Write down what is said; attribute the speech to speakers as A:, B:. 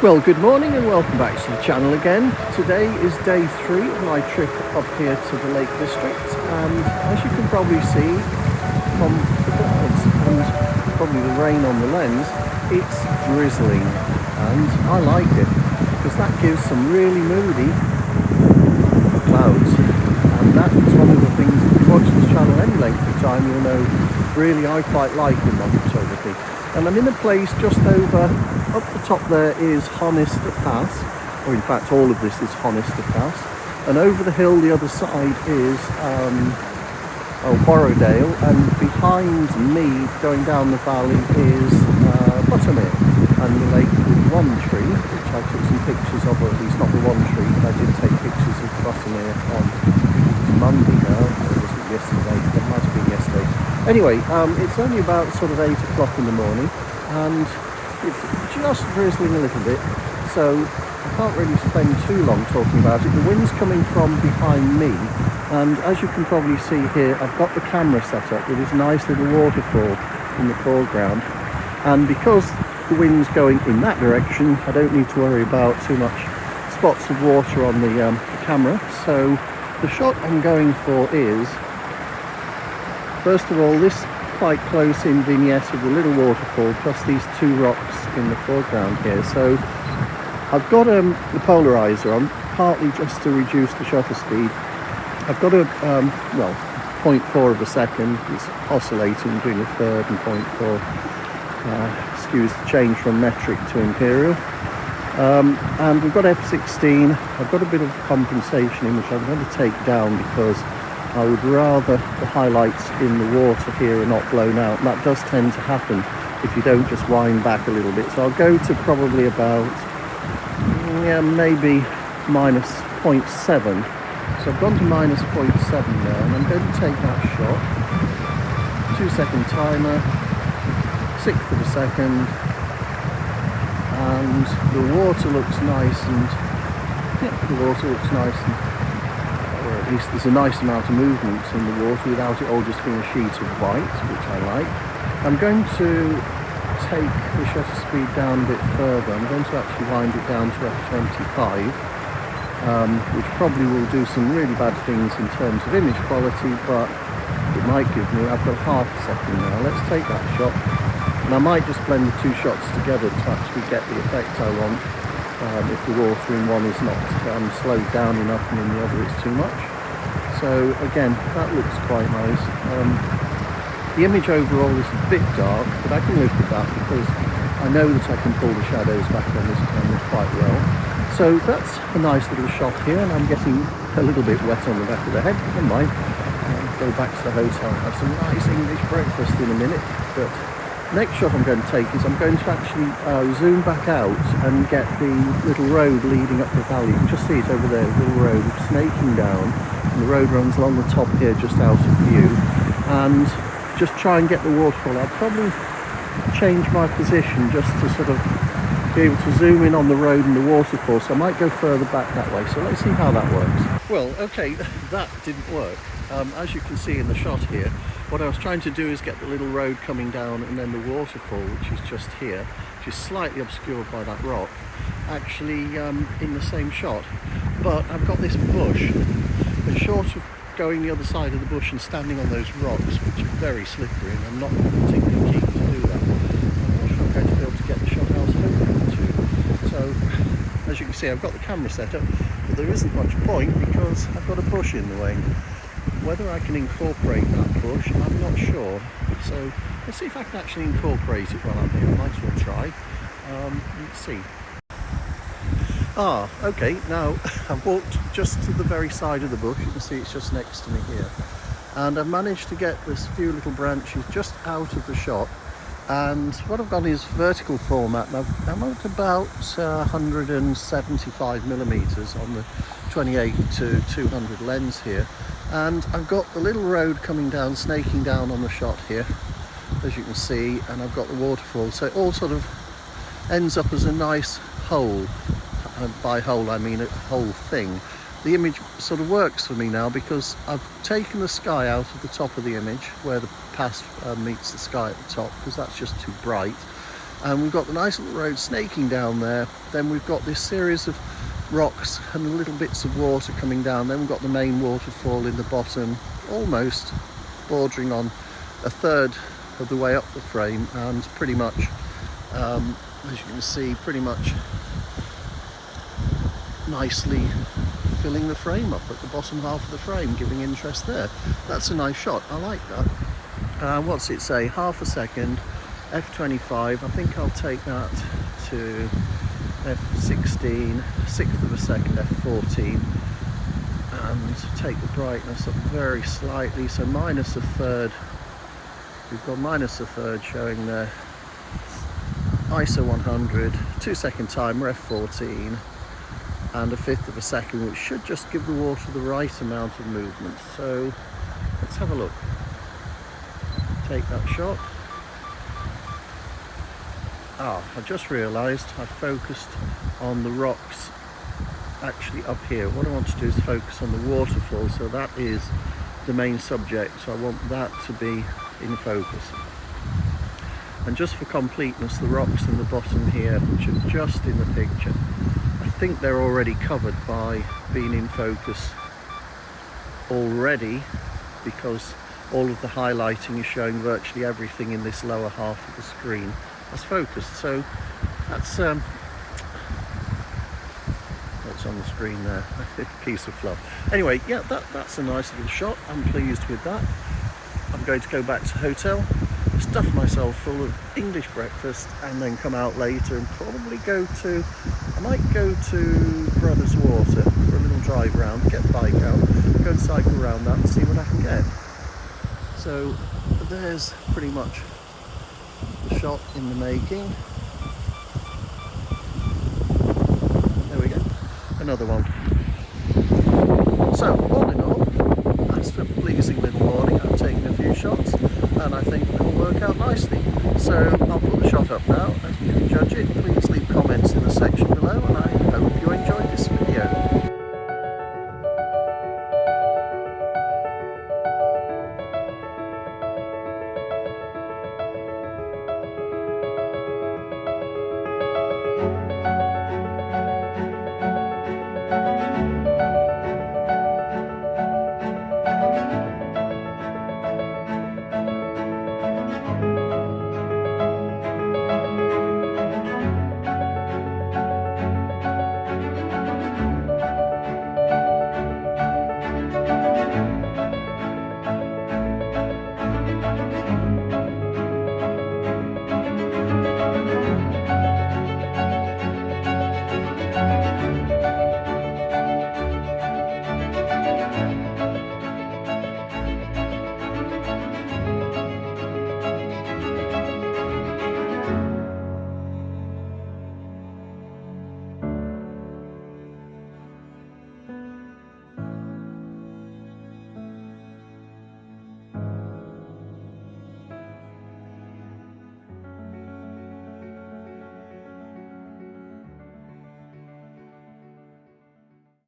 A: Well, good morning and welcome back to the channel again. Today is day 3 of my trip up here to the Lake District, and as you can probably see from the clouds and probably the rain on the lens, it's drizzling, and I like it because that gives some really moody clouds, and that is one of the things, if you watch this channel any length of time, you'll know really I quite like in my photography. And I'm in a place just over, up the top there is Honister Pass, or in fact all of this is Honister Pass, and over the hill the other side is Borrowdale, and behind me going down the valley is Buttermere and the lake with One Tree, which I took some pictures of, or at least not the One Tree, but I did take pictures of Buttermere on Monday now, or was it yesterday? It might have been yesterday. Anyway, it's only about sort of 8 o'clock in the morning, and it's just drizzling a little bit, so I can't really spend too long talking about it. The wind's coming from behind me, and as you can probably see here, I've got the camera set up with this nice little waterfall in the foreground, and because the wind's going in that direction, I don't need to worry about too much spots of water on the camera. So the shot I'm going for is, first of all, this quite close in vignette of the little waterfall, plus these two rocks in the foreground here. So I've got the polarizer on, partly just to reduce the shutter speed. I've got a 0.4 of a second. It's oscillating between a third and 0.4. Skews the change from metric to imperial. And we've got f16. I've got a bit of compensation in which I'm going to take down because I would rather the highlights in the water here are not blown out, and that does tend to happen if you don't just wind back a little bit. So I'll go to probably about, maybe minus 0.7. So I've gone to minus 0.7 there, and I'm going to take that shot. 2-second timer, 1/6 of a second, and the water looks nice, and or at least there's a nice amount of movement in the water without it all just being a sheet of white, which I like. I'm going to take the shutter speed down a bit further. I'm going to actually wind it down to f25, which probably will do some really bad things in terms of image quality, but it might give me, I've got half a second now. Let's take that shot, and I might just blend the two shots together to actually get the effect I want. If the water in one is not slowed down enough and in the other it's too much. So again, that looks quite nice. The image overall is a bit dark, but I can live with that because I know that I can pull the shadows back on this camera quite well. So that's a nice little shot here, and I'm getting a little bit wet on the back of the head. Never mind. I'll go back to the hotel and have some nice English breakfast in a minute. But next shot I'm going to take is I'm going to actually zoom back out and get the little road leading up the valley. You can just see it over there, the little road snaking down, and the road runs along the top here just out of view, and just try and get the waterfall. I'll probably change my position just to sort of be able to zoom in on the road and the waterfall, so I might go further back that way. So let's see how that works. Well, okay, that didn't work. As you can see in the shot here, what I was trying to do is get the little road coming down and then the waterfall, which is just here, which is slightly obscured by that rock, actually in the same shot. But I've got this bush, and short of going the other side of the bush and standing on those rocks, which are very slippery, and I'm not particularly keen to do that, I'm not sure I'm going to be able to get the shot I was hoping to. So, as you can see, I've got the camera set up, but there isn't much point because I've got a bush in the way. Whether I can incorporate that bush, I'm not sure. So let's see if I can actually incorporate it while I'm here. I might as well try. Let's see. Okay, now I've walked just to the very side of the bush. You can see it's just next to me here. And I've managed to get this few little branches just out of the shot. And what I've done is vertical format. Now I'm at about 175 millimeters on the 28 to 200 lens here. And I've got the little road coming down, snaking down on the shot here, as you can see, and I've got the waterfall. So it all sort of ends up as a nice whole. By whole, I mean a whole thing. The image sort of works for me now because I've taken the sky out of the top of the image where the pass meets the sky at the top, because that's just too bright. And we've got the nice little road snaking down there. Then we've got this series of rocks and little bits of water coming down. Then we've got the main waterfall in the bottom, almost bordering on a third of the way up the frame, and pretty much, as you can see, pretty much nicely filling the frame up at the bottom half of the frame, giving interest there. That's a nice shot, I like that. What's it say? Half a second, f/25. I think I'll take that to f/16, sixth of a second, f/14, and take the brightness up very slightly, so minus a third. We've got minus a third showing there. ISO 100, 2-second timer, f/14, and a fifth of a second, which should just give the water the right amount of movement. So let's have a look. Take that shot. I just realised I focused on the rocks actually up here. What I want to do is focus on the waterfall, so that is the main subject, so I want that to be in focus. And just for completeness, the rocks in the bottom here, which are just in the picture, I think they're already covered by being in focus already, because all of the highlighting is showing virtually everything in this lower half of the screen as focused. So that's what's on the screen there, a piece of fluff. Anyway, yeah, that's a nice little shot. I'm pleased with that. I'm going to go back to hotel, stuff myself full of English breakfast, and then come out later and probably I might go to Brothers Water for a little drive around, get the bike out, go and cycle around that and see what I can get. So there's pretty much the shot in the making. There we go, another one. So all in all, that's a pleasing little morning. I've taken a few shots and I think it'll work out nicely. So I'll put the shot up now, and you can judge it. Please leave comments in the section